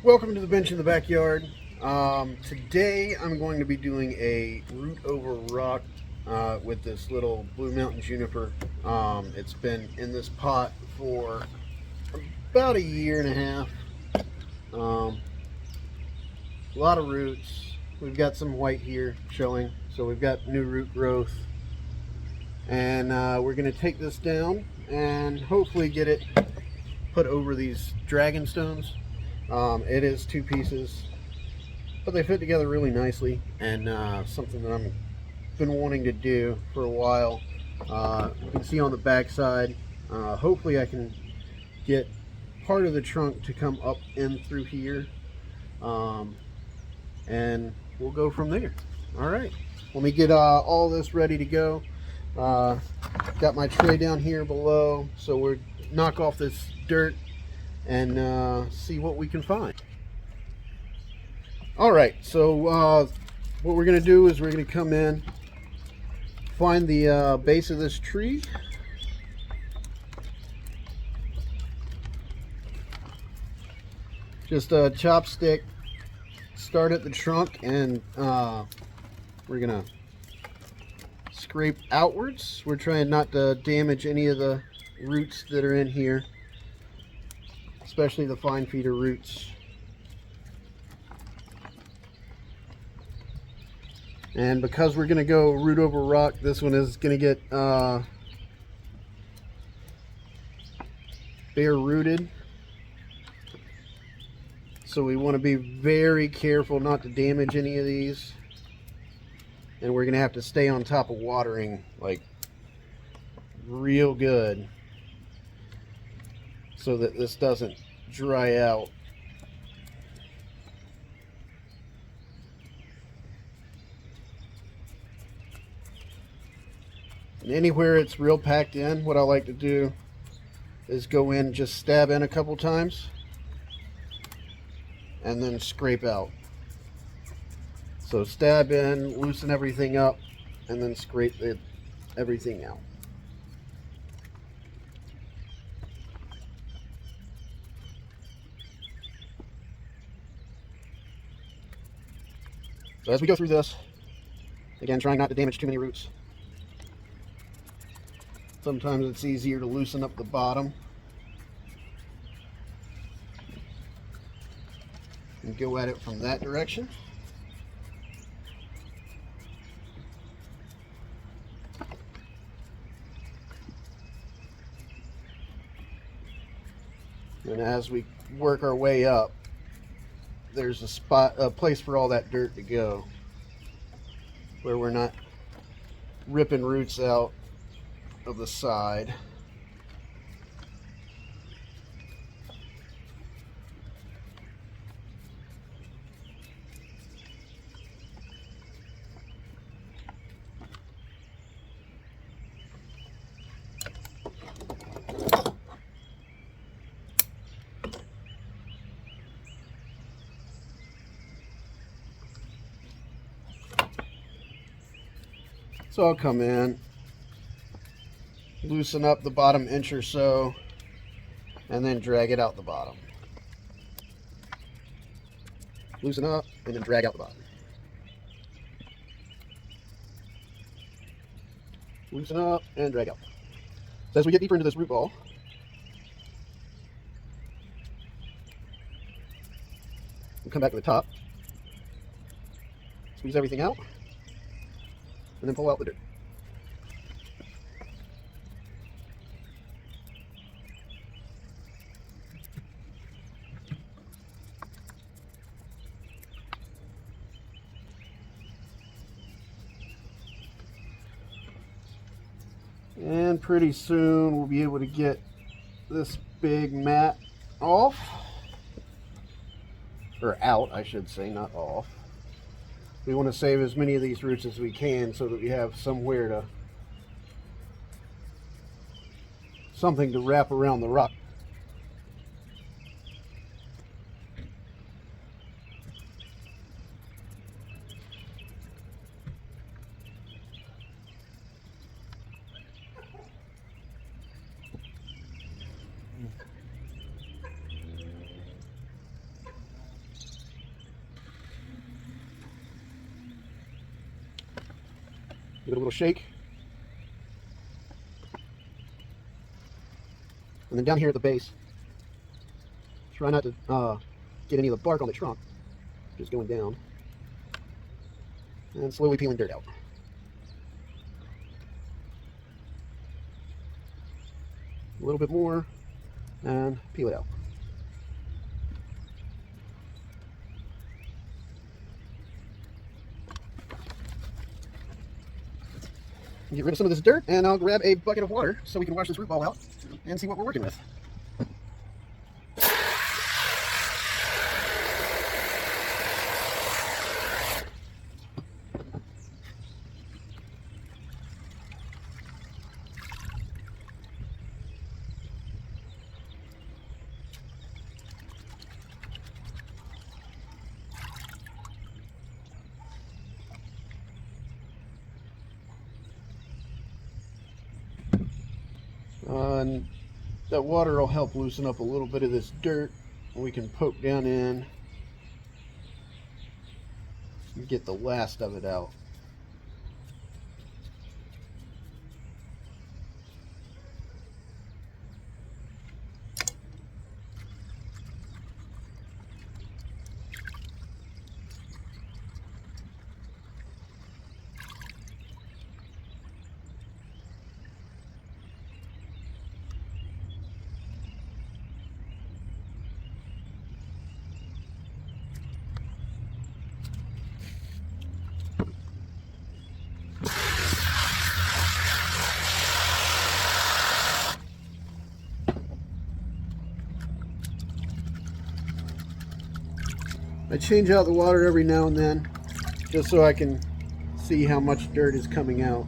Welcome to the bench in the backyard. Today I'm going to be doing a root over rock with this little Blue Mountain Juniper. It's been in this pot for about a year and a half. A lot of roots. We've got some white here showing, so we've got new root growth. And we're going to take this down and hopefully get it put over these dragon stones. It is two pieces, but they fit together really nicely, and something that I've been wanting to do for a while. You can see on the back side, hopefully I can get part of the trunk to come up in through here, and we'll go from there. All right, let me get all this ready to go. Got my tray down here below, so we'll knock off this dirt and see what we can find. All right, so what we're going to do is we're going to come in, find the base of this tree, just a chopstick, start at the trunk, and we're going to scrape outwards. We're trying not to damage any of the roots that are in here, especially the fine feeder roots. And because we're going to go root over rock, this one is going to get bare rooted. So we want to be very careful not to damage any of these. And we're going to have to stay on top of watering like real good, so that this doesn't dry out. And anywhere it's real packed in, what I like to do is go in, just stab in a couple times, and then scrape out. So stab in, loosen everything up, and then scrape everything out. So as we go through this, again, trying not to damage too many roots. Sometimes it's easier to loosen up the bottom and go at it from that direction. And as we work our way up, there's a place for all that dirt to go, where we're not ripping roots out of the side. So I'll come in, loosen up the bottom inch or so, and then drag it out the bottom. Loosen up and then drag out the bottom. Loosen up and drag out. So as we get deeper into this root ball, we'll come back to the top, squeeze everything out, and then pull out the dirt. And pretty soon we'll be able to get this big mat off, or out, I should say, not off. We want to save as many of these roots as we can so that we have something to wrap around the rock. Give it a little shake. And then down here at the base, try not to get any of the bark on the trunk, just going down. And slowly peeling dirt out. A little bit more, and peel it out. Get rid of some of this dirt, and I'll grab a bucket of water so we can wash this root ball out and see what we're working with. And that water will help loosen up a little bit of this dirt. We can poke down in and get the last of it out. I change out the water every now and then just so I can see how much dirt is coming out.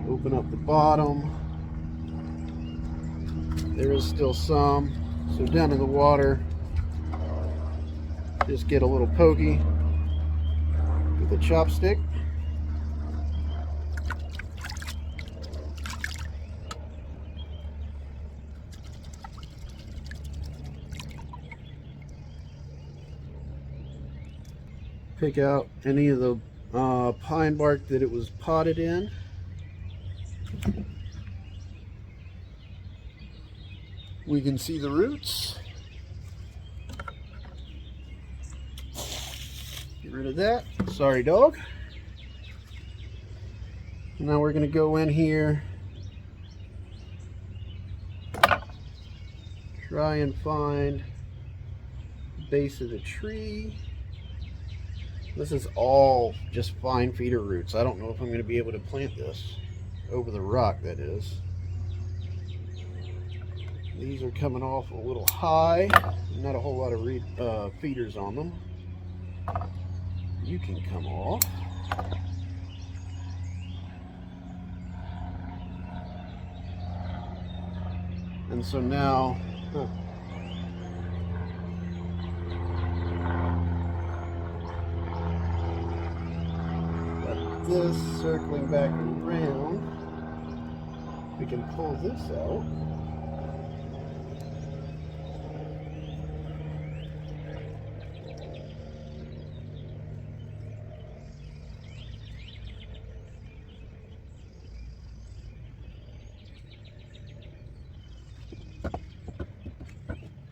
Open up the bottom. There is still some. So down in the water, just get a little pokey with a chopstick. Pick out any of the pine bark that it was potted in. We can see the roots. Get rid of that. Sorry, dog. Now we're going to go in here, try and find the base of the tree. This is all just fine feeder roots. I don't know if I'm going to be able to plant this over the rock, that is. These are coming off a little high. Not a whole lot of feeders on them. You can come off. And so now, this circling back around, we can pull this out.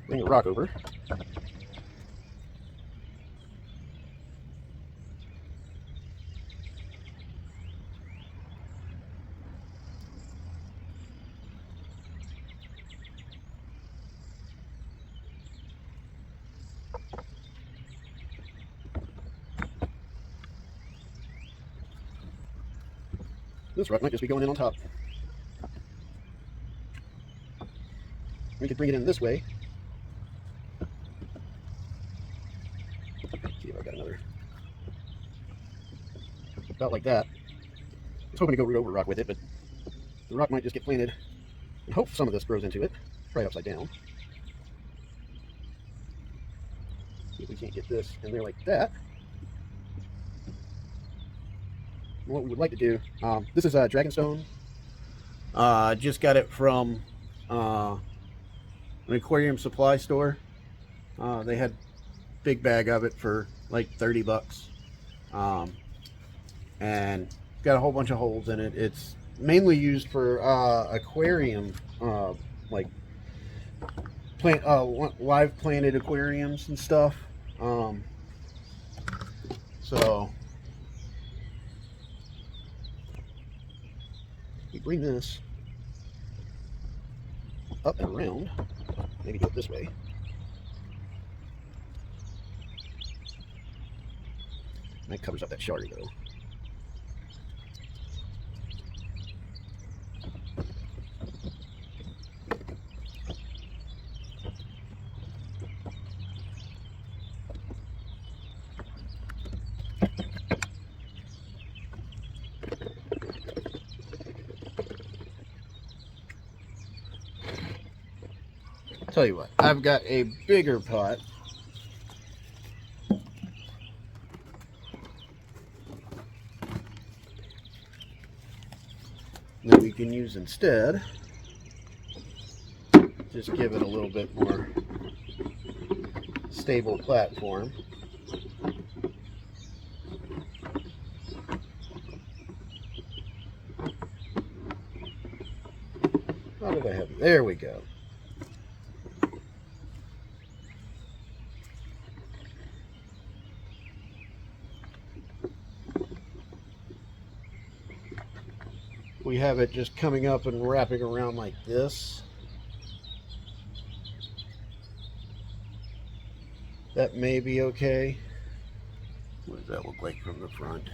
Bring the rock over. This rock might just be going in on top. We could bring it in this way. See if I've got another. About like that. I was hoping to go root over rock with it, but the rock might just get planted and hope some of this grows into it. Try it upside down. See if we can't get this in there like that. What we would like to do, this is a dragonstone. Just got it from an aquarium supply store. They had a big bag of it for like 30 bucks. and got a whole bunch of holes in it. It's mainly used for aquarium, like plant live planted aquariums and stuff. So you bring this up and around, maybe do it this way. That covers up that shard though. Tell you what, I've got a bigger pot that we can use instead. Just give it a little bit more stable platform. How did I have it? There we go. We have it just coming up and wrapping around like this. That may be okay. What does that look like from the front?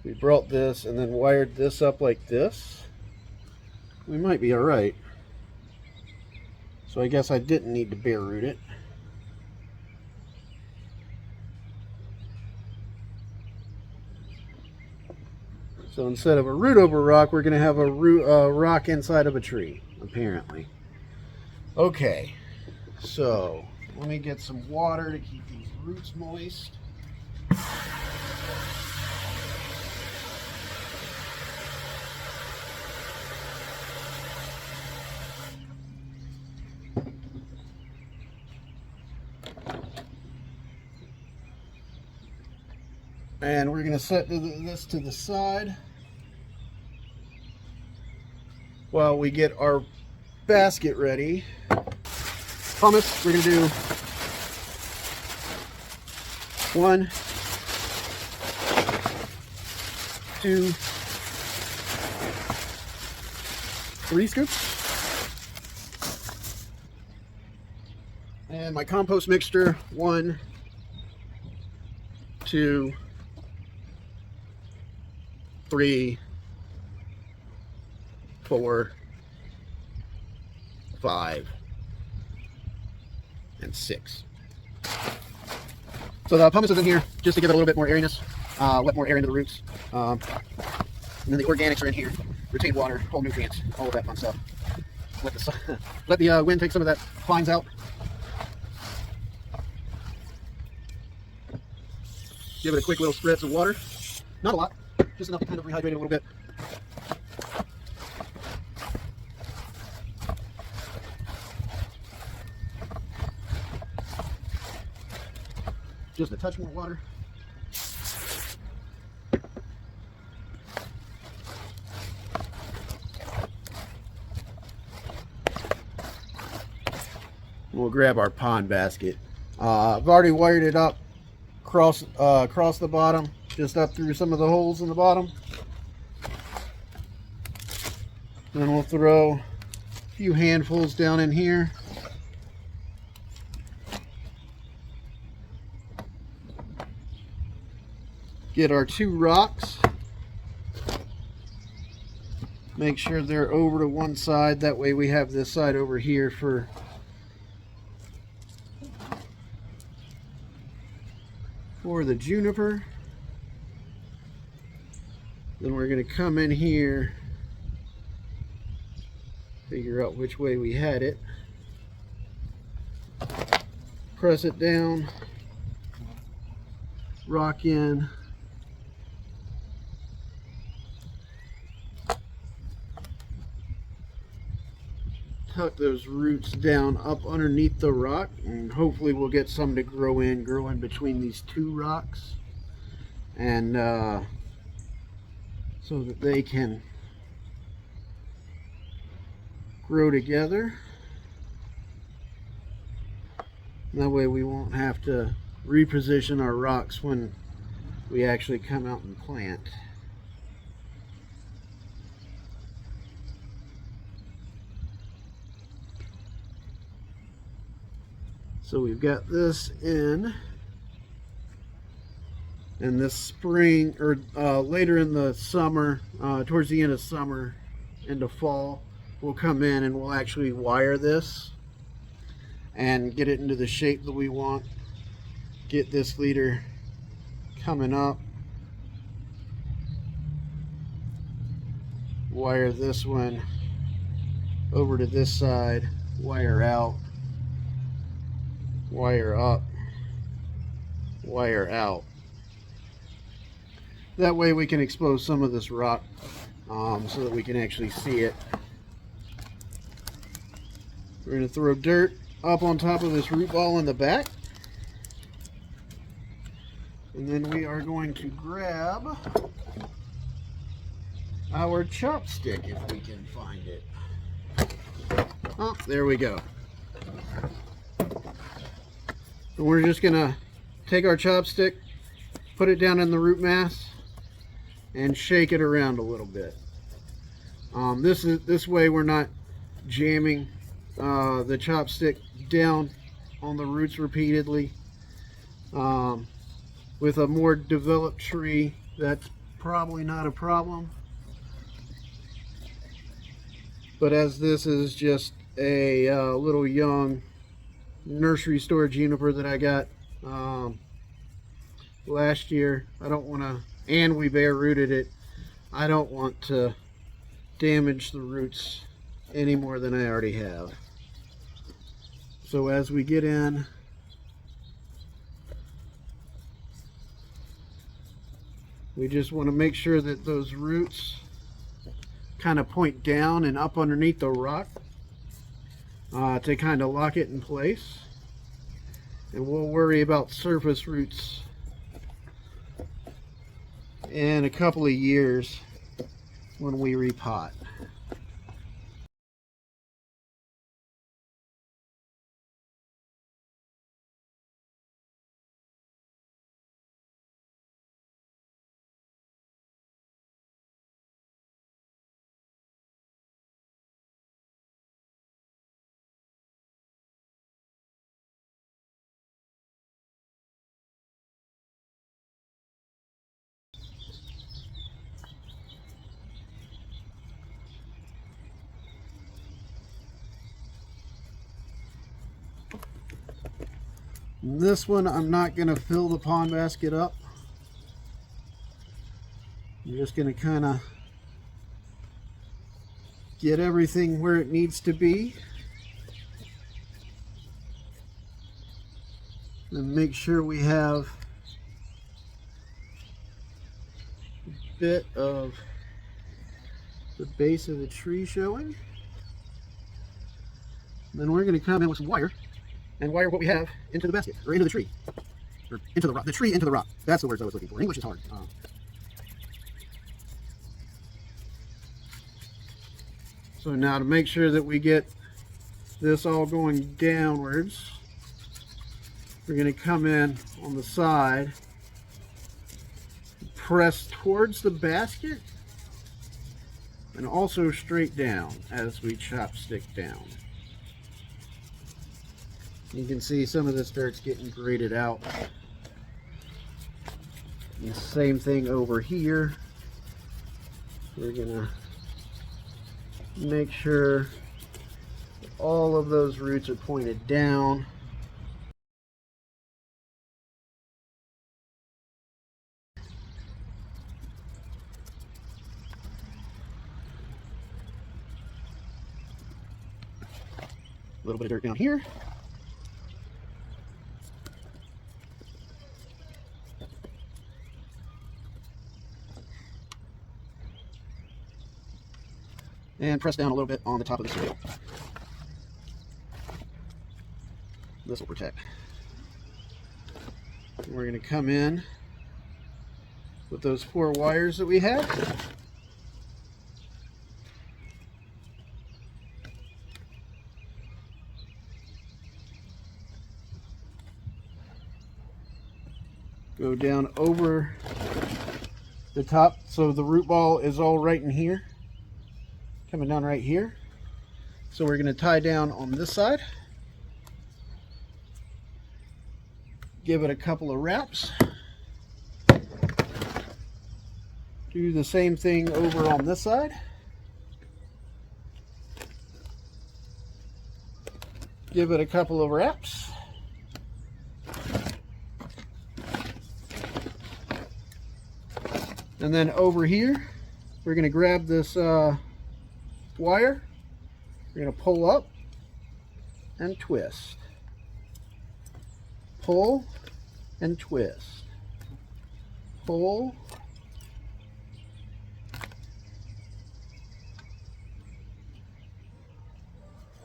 We brought this and then wired this up like this. We might be all right. So I guess I didn't need to bare root it. So instead of a root over rock, we're going to have a rock inside of a tree, apparently. Okay, so let me get some water to keep these roots moist. And we're going to set this to the side while we get our basket ready. Pumice, we're going to do 1, 2, 3 scoops. And my compost mixture, 1, 2, 3, 4, 5, and 6. So the pumice is in here just to give it a little bit more airiness, let more air into the roots. And then the organics are in here, retained water, whole nutrients, all of that fun stuff. Let the wind take some of that fines out. Give it a quick little spritz of water. Not a lot, just enough to kind of rehydrate it a little bit. Just a touch more water. We'll grab our pond basket. I've already wired it up across the bottom, just up through some of the holes in the bottom. Then we'll throw a few handfuls down in here. Get our 2 rocks. Make sure they're over to one side. That way we have this side over here for for the juniper. Then we're going to come in here, figure out which way we had it, press it down, rock in, tuck those roots down up underneath the rock, and hopefully we'll get some to grow in between these two rocks, and so that they can grow together. That way we won't have to reposition our rocks when we actually come out and plant. So we've got this in, and this spring, or later in the summer, towards the end of summer into fall, we'll come in and we'll actually wire this and get it into the shape that we want. Get this leader coming up, wire this one over to this side, wire out, wire up, wire out. That way we can expose some of this rock so that we can actually see it. We're going to throw dirt up on top of this root ball in the back. And then we are going to grab our chopstick if we can find it. Oh, there we go. And we're just going to take our chopstick, put it down in the root mass, and shake it around a little bit. This way we're not jamming the chopstick down on the roots repeatedly. With a more developed tree, that's probably not a problem. But as this is just a little young nursery store juniper that I got last year, I don't want to, and we bare rooted it, I don't want to damage the roots any more than I already have. So as we get in, we just want to make sure that those roots kind of point down and up underneath the rock to kind of lock it in place. And we'll worry about surface roots in a couple of years when we repot. This one, I'm not going to fill the pond basket up. I'm just going to kind of get everything where it needs to be. And make sure we have a bit of the base of the tree showing. Then we're going to come in with some wire and wire what we have into the basket, or into the tree, or into the rock. The tree into the rock. That's the words I was looking for. English is hard. So now to make sure that we get this all going downwards, we're going to come in on the side, press towards the basket, and also straight down as we chopstick down. You can see some of this dirt's getting graded out. And the same thing over here. We're gonna make sure all of those roots are pointed down. A little bit of dirt down here. And press down a little bit on the top of the soil. This will protect. We're going to come in with those 4 wires that we had. Go down over the top so the root ball is all right in here. Coming down right here. So we're going to tie down on this side. Give it a couple of wraps. Do the same thing over on this side. Give it a couple of wraps. And then over here, we're going to grab this wire. We're going to pull up and twist. Pull and twist. Pull.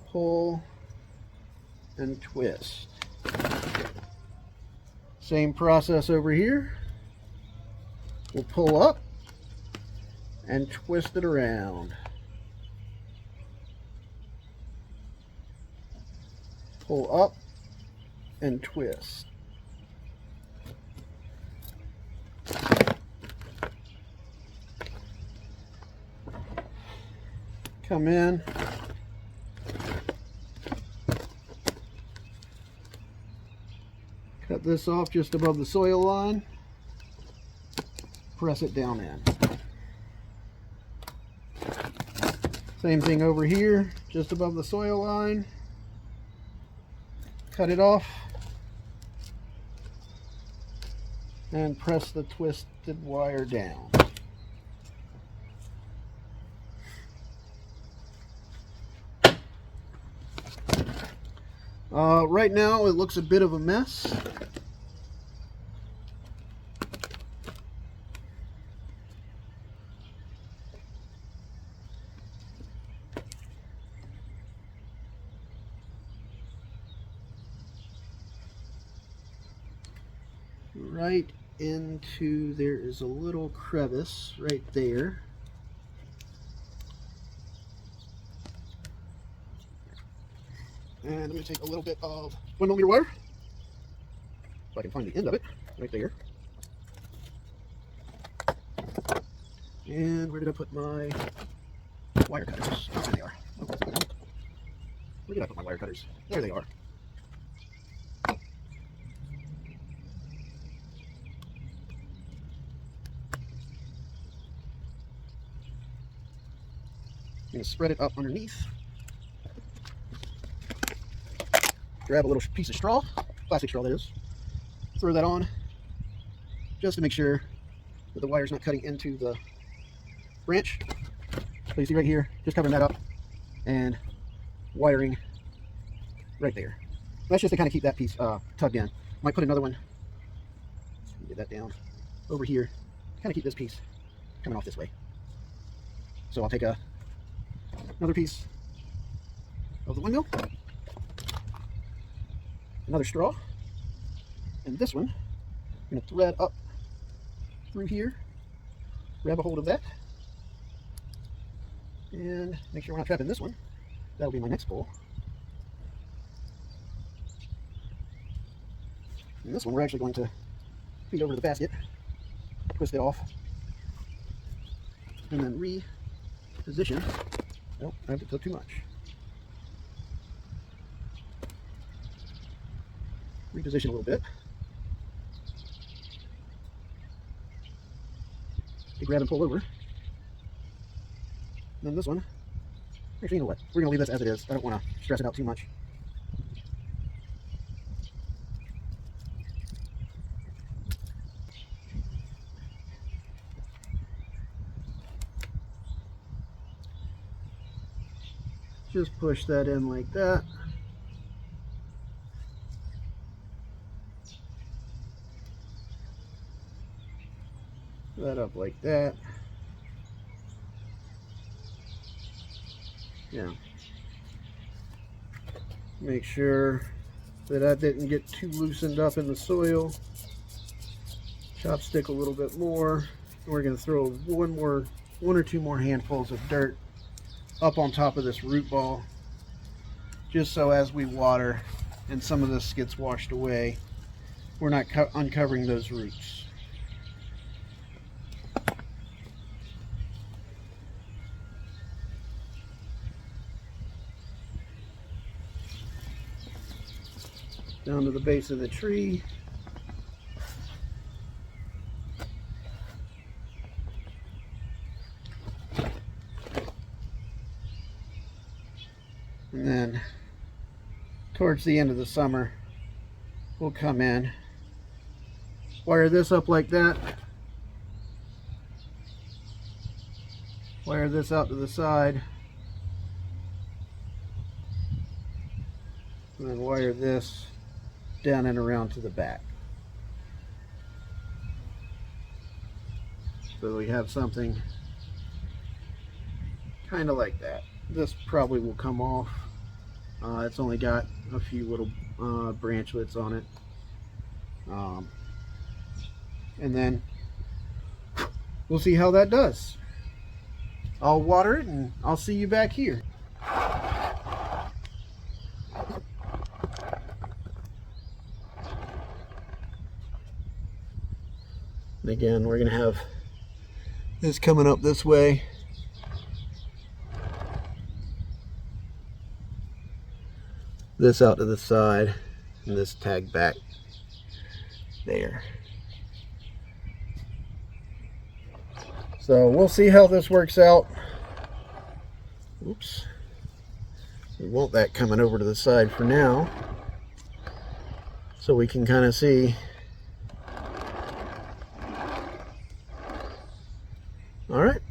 Pull and twist. Same process over here. We'll pull up and twist it around. Pull up and twist. Come in. Cut this off just above the soil line. Press it down in. Same thing over here, just above the soil line. Cut it off. And press the twisted wire down. Right now it looks a bit of a mess. Right into, there is a little crevice right there. And I'm going to take a little bit of 1mm wire, if I can find the end of it, right there. And where did I put my wire cutters? Oh, there they are. Oh, where did I put my wire cutters? There they are. I'm going to spread it up underneath. Grab a little piece of straw, plastic straw that is. Throw that on just to make sure that the wire's not cutting into the branch. So you see right here, just covering that up and wiring right there. That's just to kind of keep that piece tugged in. Might put another one, get that down over here, kind of keep this piece coming off this way. So I'll take another piece of the windmill, another straw, and this one I'm going to thread up through here, grab a hold of that, and make sure we're not trapping this one. That'll be my next pull. And this one we're actually going to feed over to the basket, twist it off, and then reposition. Nope, I haven't took too much. Reposition a little bit. You grab and pull over. And then this one, actually, you know what? We're going to leave this as it is. I don't want to stress it out too much. Just push that in like that. that up like that. Yeah. Make sure that didn't get too loosened up in the soil. Chopstick a little bit more. We're going to throw one or two more handfuls of dirt up on top of this root ball, just so as we water and some of this gets washed away, we're not uncovering those roots. Down to the base of the tree. And then towards the end of the summer, we'll come in, wire this up like that, wire this out to the side, and then wire this down and around to the back. So we have something kind of like that. This probably will come off. It's only got a few little branchlets on it. And then we'll see how that does. I'll water it and I'll see you back here. And again, we're going to have this coming up this way. This out to the side, and this tag back there. So we'll see how this works out. Oops. We want that coming over to the side for now, so we can kind of see. All right.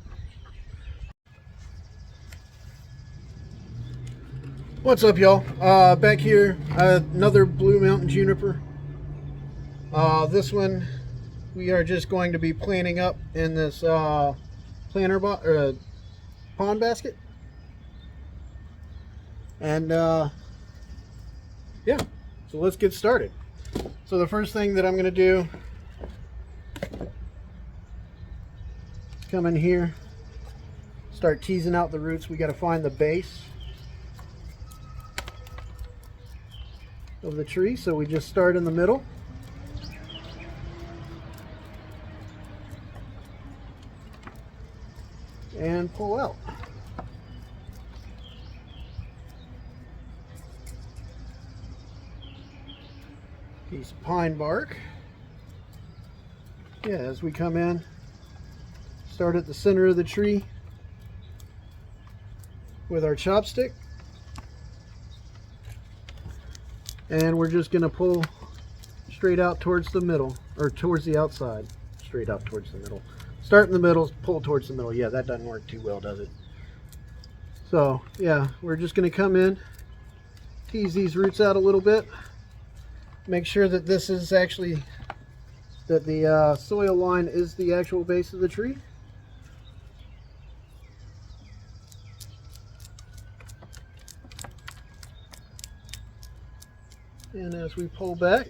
What's up, y'all? Back here, another Blue Mountain Juniper. This one we are just going to be planting up in this pond basket. And yeah, so let's get started. So the first thing that I'm going to do is come in here, start teasing out the roots. We got to find the base of the tree, so we just start in the middle. And pull out. Piece of pine bark. Yeah, as we come in, start at the center of the tree with our chopstick. And we're just going to pull straight out towards the middle, or towards the outside. Straight out towards the middle. Start in the middle, pull towards the middle. Yeah, that doesn't work too well, does it? So, yeah, we're just going to come in, tease these roots out a little bit. Make sure that this is actually, that the soil line is the actual base of the tree. And as we pull back,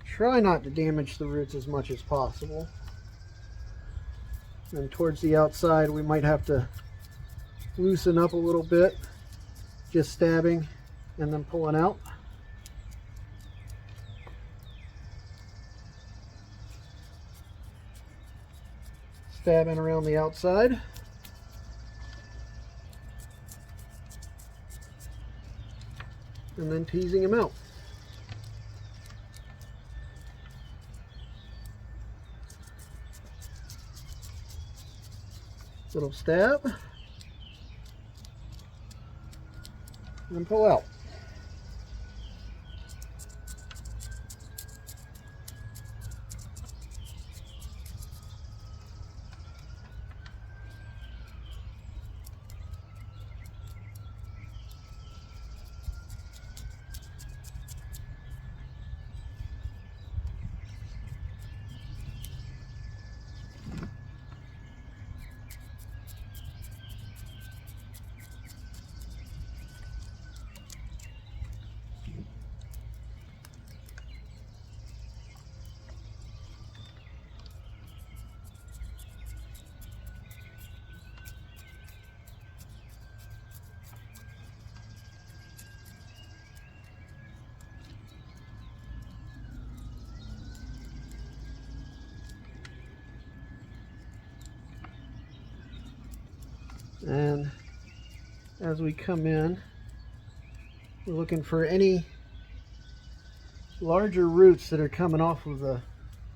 try not to damage the roots as much as possible. And towards the outside, we might have to loosen up a little bit, just stabbing and then pulling out. Stabbing around the outside. And then teasing them out. Little stab. And pull out. And as we come in, we're looking for any larger roots that are coming off of the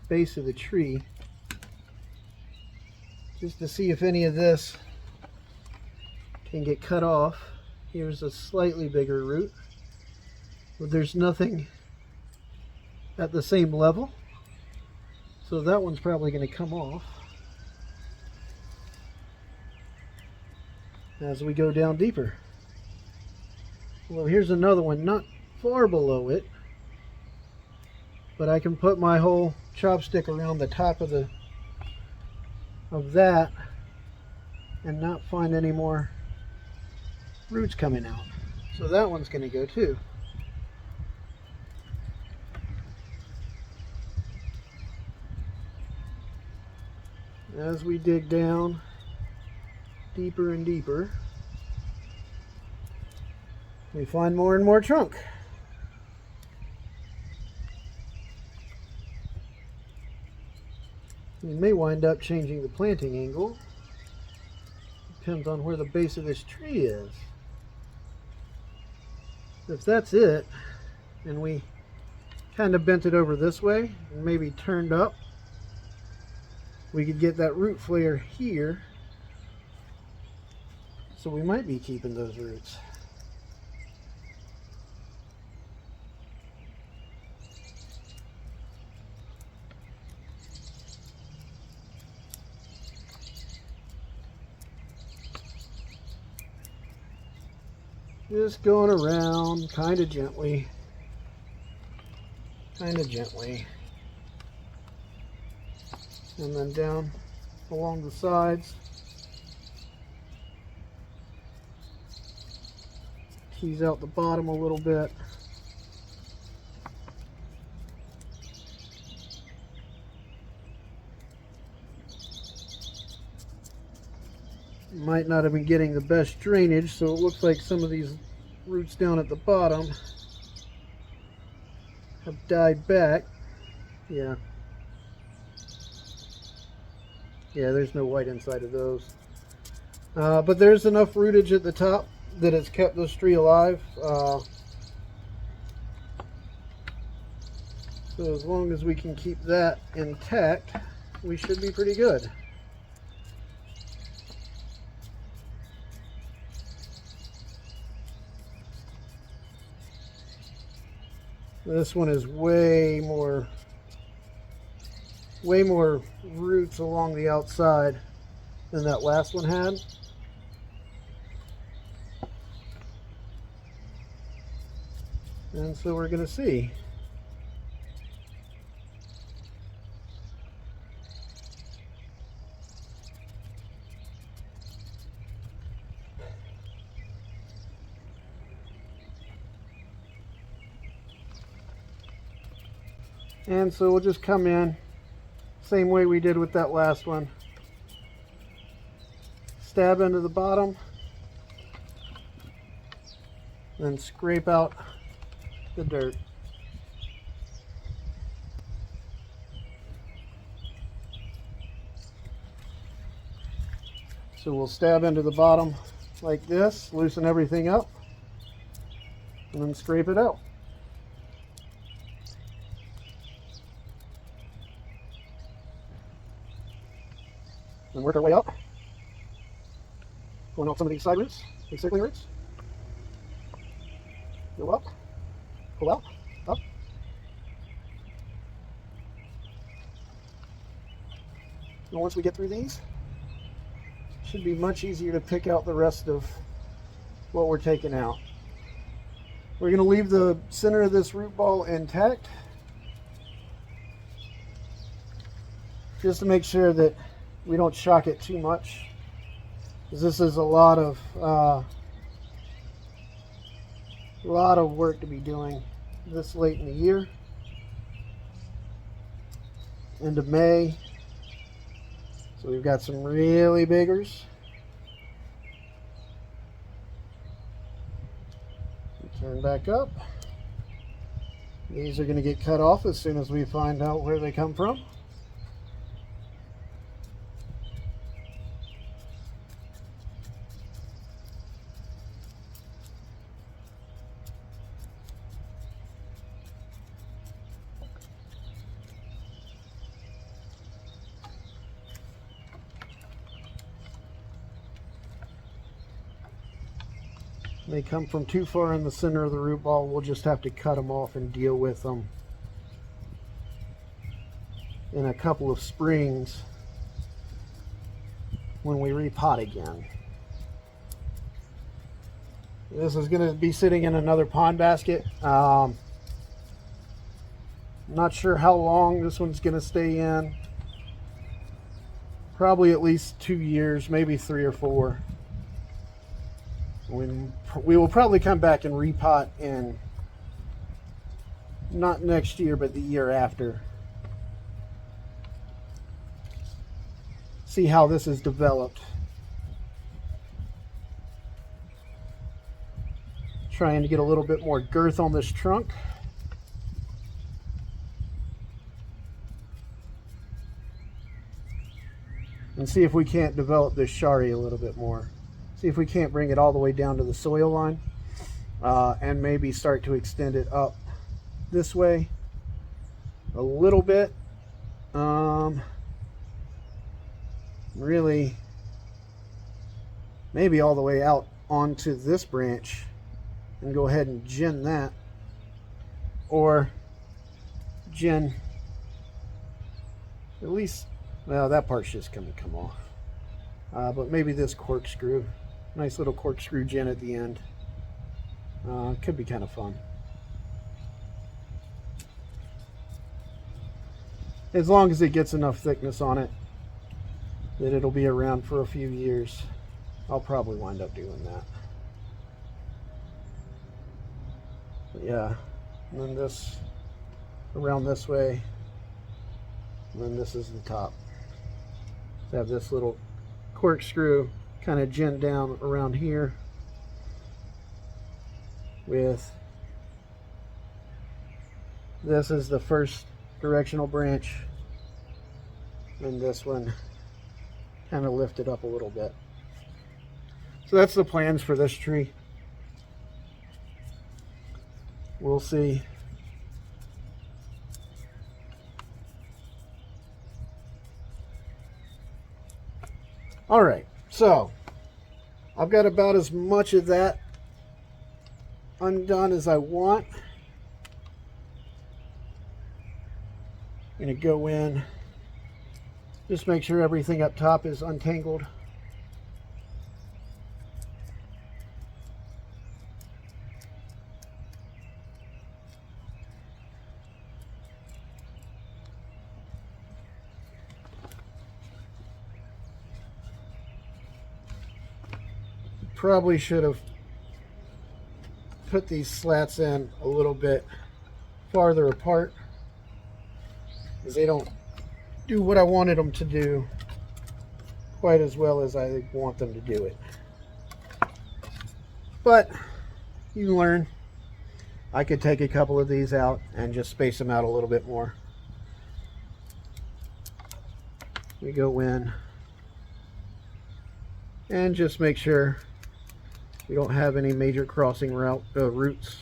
base of the tree, just to see if any of this can get cut off. Here's a slightly bigger root, but there's nothing at the same level, so that one's probably going to come off. As we go down deeper, well, here's another one not far below it, but I can put my whole chopstick around the top of that and not find any more roots coming out. So that one's going to go too. As we dig down deeper and deeper, we find more and more trunk. We may wind up changing the planting angle. Depends on where the base of this tree is. If that's it, and we kind of bent it over this way and maybe turned up, we could get that root flare here. So we might be keeping those roots. Just going around kind of gently. And then down along the sides. Tease out the bottom a little bit. Might not have been getting the best drainage, so it looks like some of these roots down at the bottom have died back. Yeah, there's no white inside of those. But there's enough rootage at the top that it's kept this tree alive. So as long as we can keep that intact, we should be pretty good. This one is way more roots along the outside than that last one had. And so we're going to see. And so we'll just come in same way we did with that last one. Stab into the bottom, then scrape out the dirt. So we'll stab into the bottom like this, loosen everything up, and then scrape it out. And work our way up, pulling out some of these side roots, these circling roots. Go up, pull out, up. And once we get through these, it should be much easier to pick out the rest of what we're taking out. We're going to leave the center of this root ball intact, just to make sure that we don't shock it too much, because this is a lot of work to be doing this late in the year, end of May. So we've got some really biggers. Turn back up. These are going to get cut off as soon as we find out where they come from. They come from too far in the center of the root ball, we'll just have to cut them off and deal with them in a couple of springs when we repot again. This is going to be sitting in another pond basket. Not sure how long this one's going to stay in. Probably at least 2 years, maybe 3 or 4. We will probably come back and repot in not next year, but the year after. See how this is developed. Trying to get a little bit more girth on this trunk. And see if we can't develop this shari a little bit more. See if we can't bring it all the way down to the soil line, and maybe start to extend it up this way a little bit. Really, maybe all the way out onto this branch and go ahead and gin that, or gin at least, well, that part's just going to come off, but maybe this corkscrew, nice little corkscrew gin at the end, could be kind of fun, as long as it gets enough thickness on it that it'll be around for a few years. I'll probably wind up doing that. But yeah, and then this around this way, and then this is the top. So I have this little corkscrew kind of gent down around here with this is the first directional branch, and this one kind of lifted up a little bit. So that's the plans for this tree. We'll see. All right, so I've got about as much of that undone as I want. I'm going to go in, just make sure everything up top is untangled. Probably should have put these slats in a little bit farther apart, because they don't do what I wanted them to do quite as well as I want them to do it. But you learn. I could take a couple of these out and just space them out a little bit more. We go in and just make sure we don't have any major crossing roots.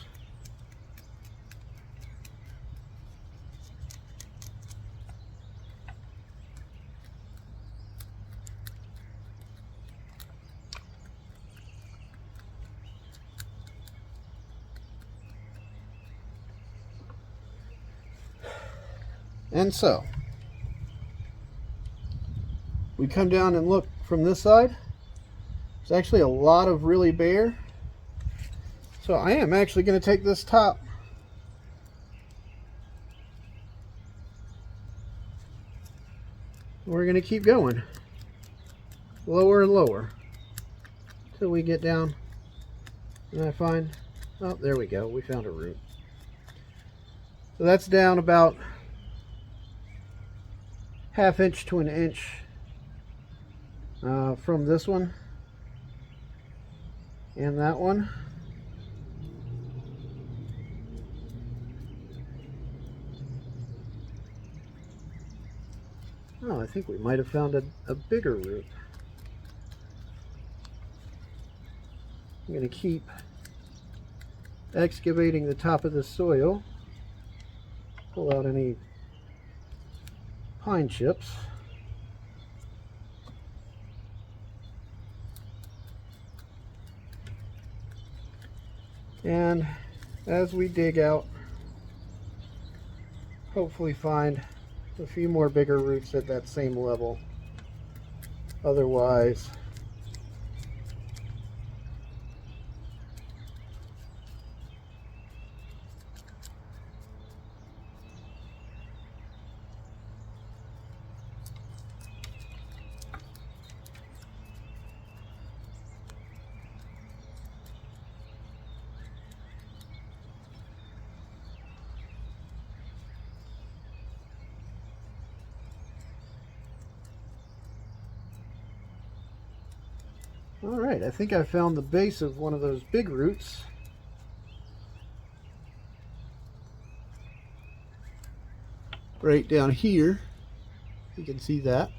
And so we come down and look from this side. There's actually a lot of really bare. So I am actually going to take this top we're going to keep going lower and lower till we get down and I find, oh, there we go, we found a root. So that's down about ½ inch to an inch from this one and that one. Oh, I think we might have found a bigger root. I'm going to keep excavating the top of the soil, pull out any pine chips. And as we dig out, hopefully find a few more bigger roots at that same level. Otherwise, all right, I think I found the base of one of those big roots. Right down here, you can see that.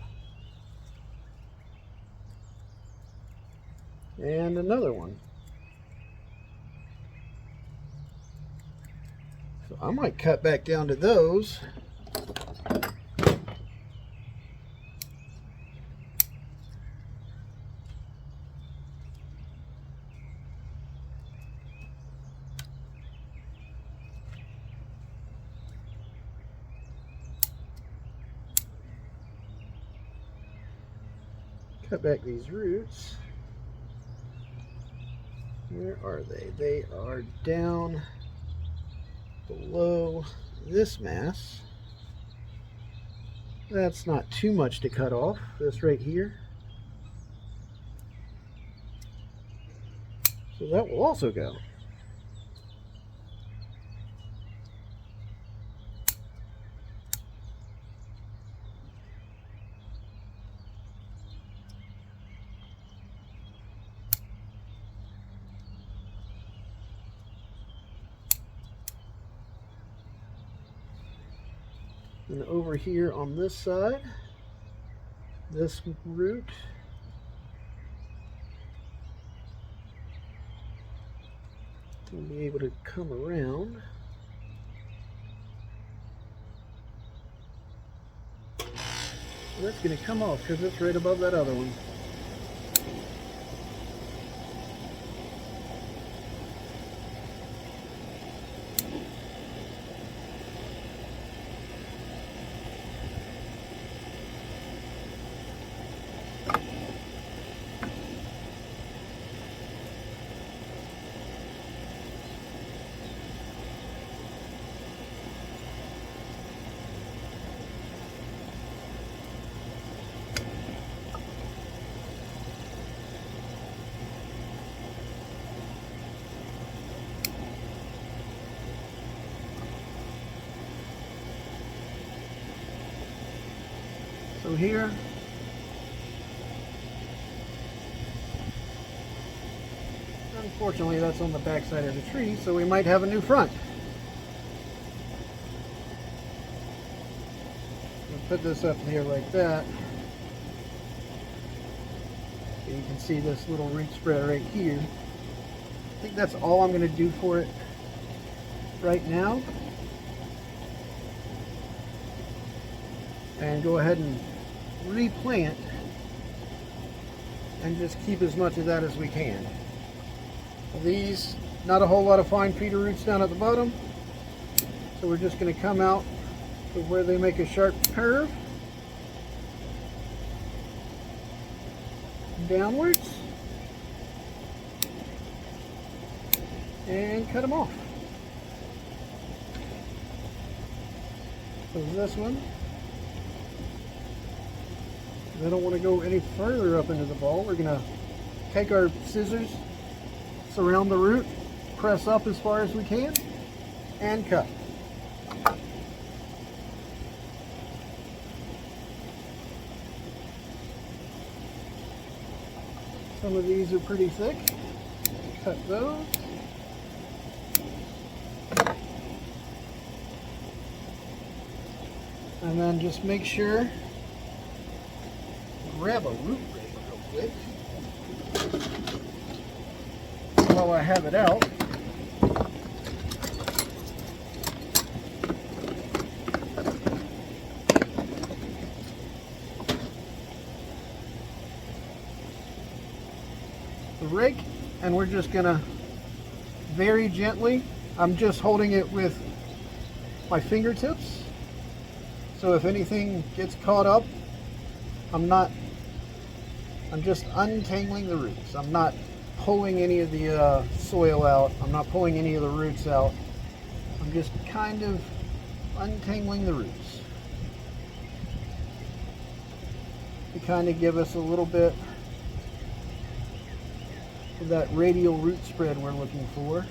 And another one. So I might cut back down to those. Cut back these roots. Where are they? They are down below this mass. That's not too much to cut off. This right here. So that will also go. And over here on this side, this root will be able to come around. That's going to come off because it's right above that other one. So here, unfortunately that's on the back side of the tree, so we might have a new front. We'll put this up here like that. And you can see this little root spread right here. I think that's all I'm going to do for it right now. And go ahead and replant and just keep as much of that as we can. These, not a whole lot of fine feeder roots down at the bottom, so we're just going to come out to where they make a sharp curve downwards and cut them off. So this one, I don't want to go any further up into the ball. We're going to take our scissors, surround the root, press up as far as we can, and cut. Some of these are pretty thick. Cut those. And then just make sure, grab a root rake real quick while I have it out. The rake, and we're just gonna very gently. I'm just holding it with my fingertips. So if anything gets caught up, I'm just untangling the roots. I'm not pulling any of the soil out. I'm not pulling any of the roots out. I'm just kind of untangling the roots to kind of give us a little bit of that radial root spread we're looking for.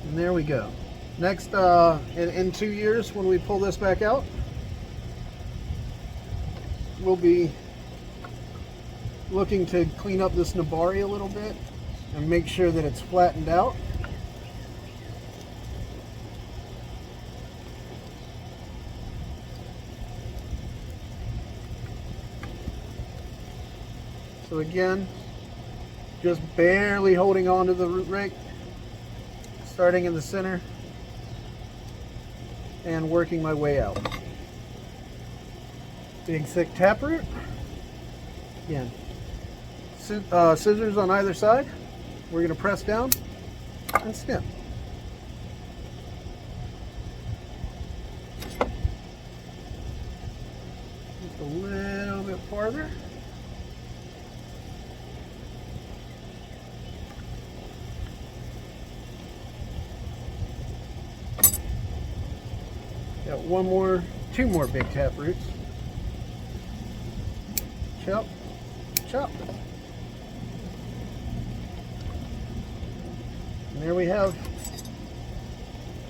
And there we go. Next, in 2 years, when we pull this back out, we'll be looking to clean up this nabari a little bit and make sure that it's flattened out. So again, just barely holding on to the root rake, starting in the center and working my way out. Big thick taproot. Again, scissors on either side. We're going to press down and snip. Just a little bit farther. Got two more big tap roots. Chop, chop. And there we have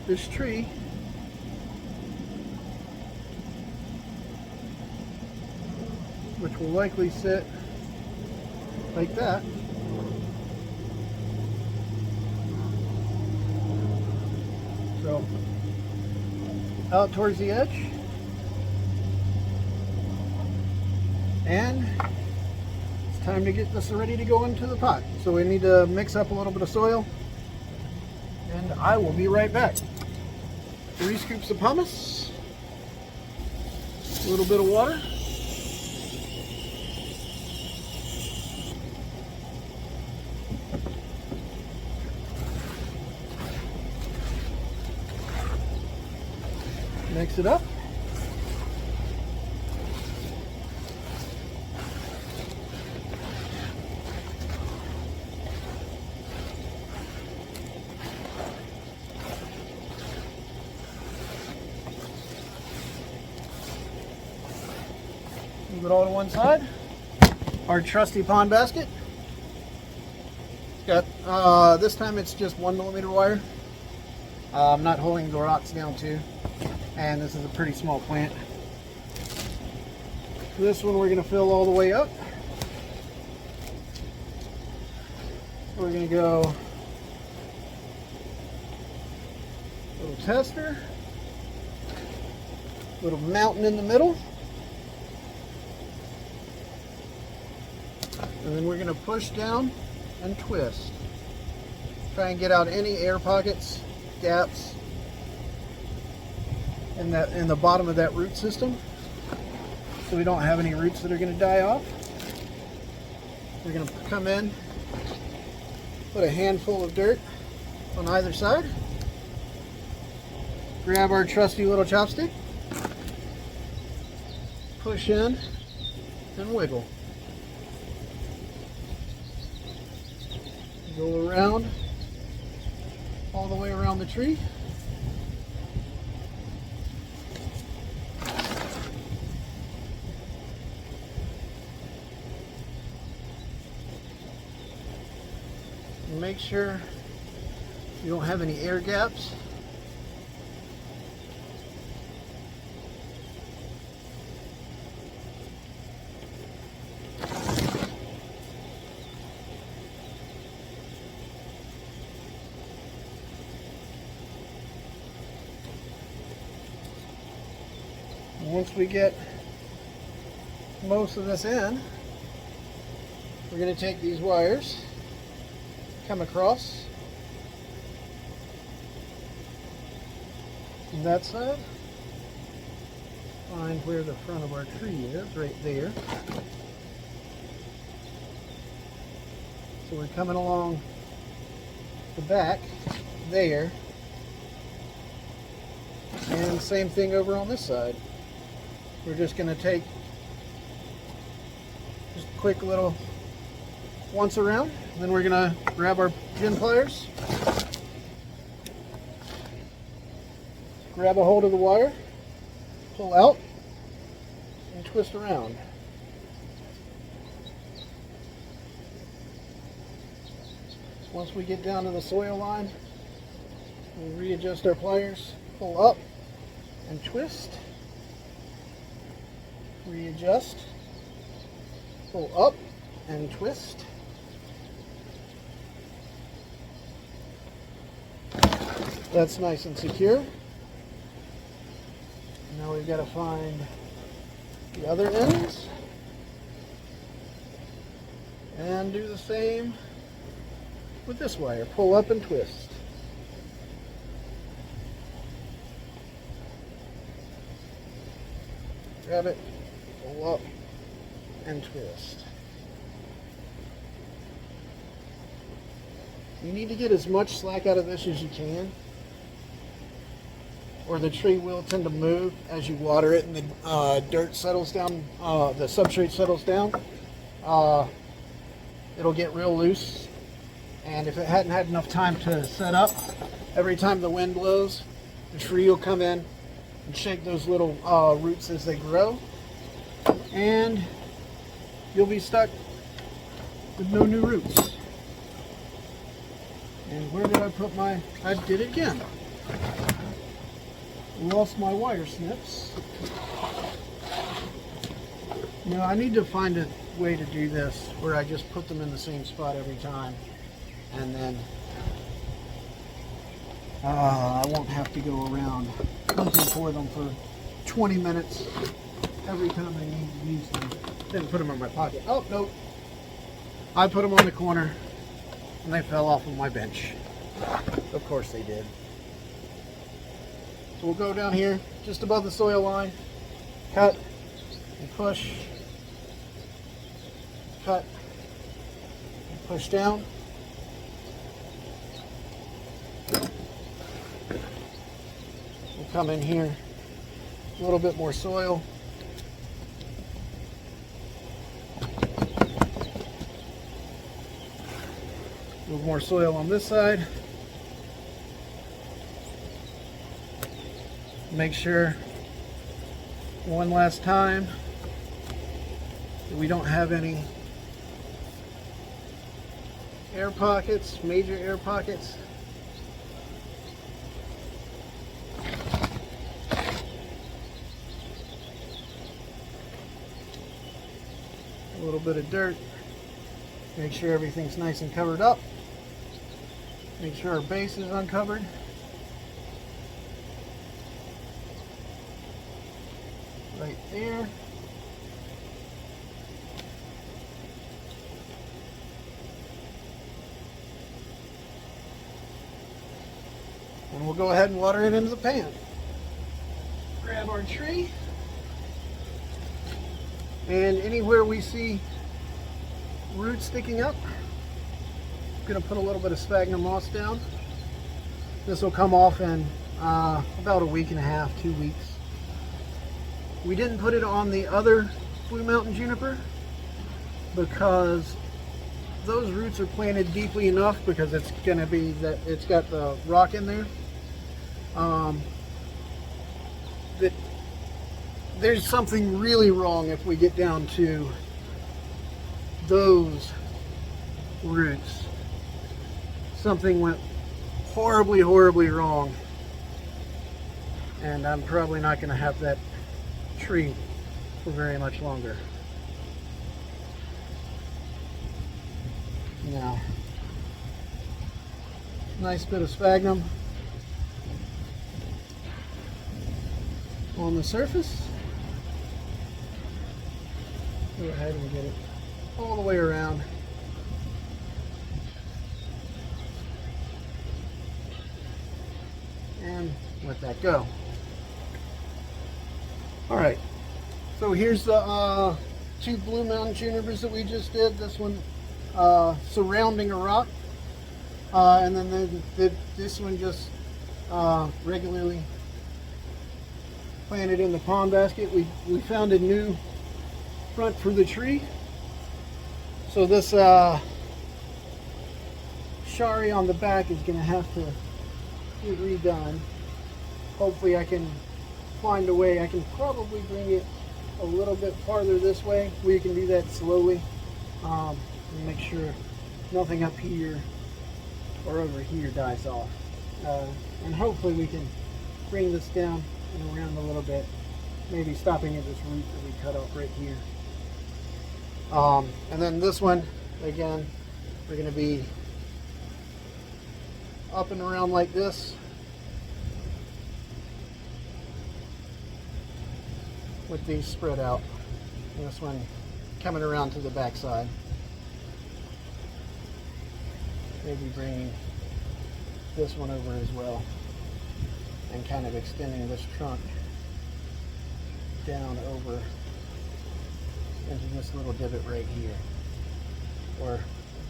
this tree. Which will likely sit like that. So, out towards the edge, and it's time to get this ready to go into the pot. So we need to mix up a little bit of soil, and I will be right back. 3 scoops of pumice, a little bit of water, mix it up. Move it all to one side. Our trusty pond basket. It's got, this time it's just 1mm wire. I'm not holding the rocks down too. And this is a pretty small plant. This one we're going to fill all the way up. We're going to go little tester, little mountain in the middle, and then we're going to push down and twist. Try and get out any air pockets, gaps in the bottom of that root system, so we don't have any roots that are going to die off. We're going to come in, put a handful of dirt on either side, grab our trusty little chopstick, push in and wiggle. Go around, all the way around the tree. Make sure you don't have any air gaps. Once we get most of this in, we're going to take these wires, come across on that side, find where the front of our tree is, right there. So we're coming along the back there, and same thing over on this side. We're just going to take just a quick little once around, and then we're going to grab our gin pliers, grab a hold of the wire, pull out, and twist around. Once we get down to the soil line, we'll readjust our pliers, pull up and twist, readjust, pull up and twist. That's nice and secure. Now we've got to find the other ends and do the same with this wire. Pull up and twist. Grab it, pull up and twist. You need to get as much slack out of this as you can, or the tree will tend to move as you water it and the dirt settles down, the substrate settles down. It'll get real loose, and if it hadn't had enough time to set up, every time the wind blows, the tree will come in and shake those little roots as they grow, and you'll be stuck with no new roots. And where did I put my, I did it again. Lost my wire snips. You know, I need to find a way to do this where I just put them in the same spot every time, and then I won't have to go around hunting for them for 20 minutes every time I need to use them. Didn't put them in my pocket. Oh, nope. I put them on the corner and they fell off of my bench. Of course they did. So we'll go down here just above the soil line, cut and push, cut and push down. We'll come in here, a little bit more soil. A little more soil on this side. Make sure one last time that we don't have any air pockets, major air pockets. A little bit of dirt. Make sure everything's nice and covered up. Make sure our base is uncovered. Right there. And we'll go ahead and water it into the pan. Grab our tree. And anywhere we see roots sticking up, I'm going to put a little bit of sphagnum moss down. This will come off in about a week and a half, 2 weeks. We didn't put it on the other Blue Mountain Juniper because those roots are planted deeply enough, because it's going to be that it's got the rock in there. That there's something really wrong if we get down to those roots. Something went horribly, horribly wrong, and I'm probably not going to have that tree for very much longer. Now, nice bit of sphagnum on the surface. Go ahead and get it all the way around. And let that go. All right, so here's the 2 Blue Mountain Junipers that we just did. This one surrounding a rock, and then this one just regularly planted in the pond basket. We found a new front for the tree, so this shari on the back is going to have to get redone. Hopefully I can find a way. I can probably bring it a little bit farther this way. We can do that slowly, and make sure nothing up here or over here dies off, and hopefully we can bring this down and around a little bit, maybe stopping at this root that we cut off right here. And then this one, again, we're going to be up and around like this, with these spread out. And this one coming around to the back side. Maybe bringing this one over as well, and kind of extending this trunk down over into this little divot right here, or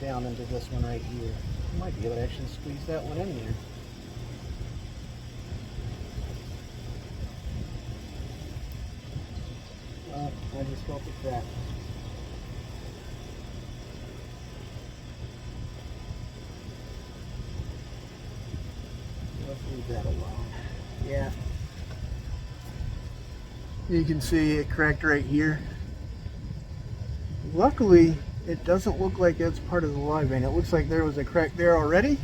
down into this one right here. I might be able to actually squeeze that one in there. I just felt the crack. Let's leave that alone. Yeah. You can see it cracked right here. Luckily, it doesn't look like it's part of the live vein. It looks like there was a crack there already.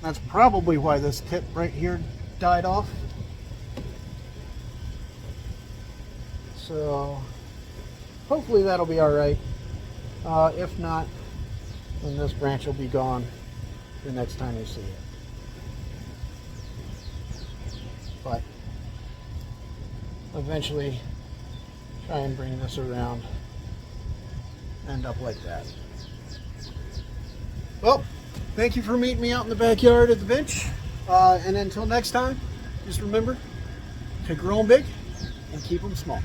That's probably why this tip right here died off. So hopefully that'll be all right. If not, then this branch will be gone the next time you see it. But eventually try and bring this around, end up like that. Well, thank you for meeting me out in the backyard at the bench. And until next time, just remember to grow them big and keep them small.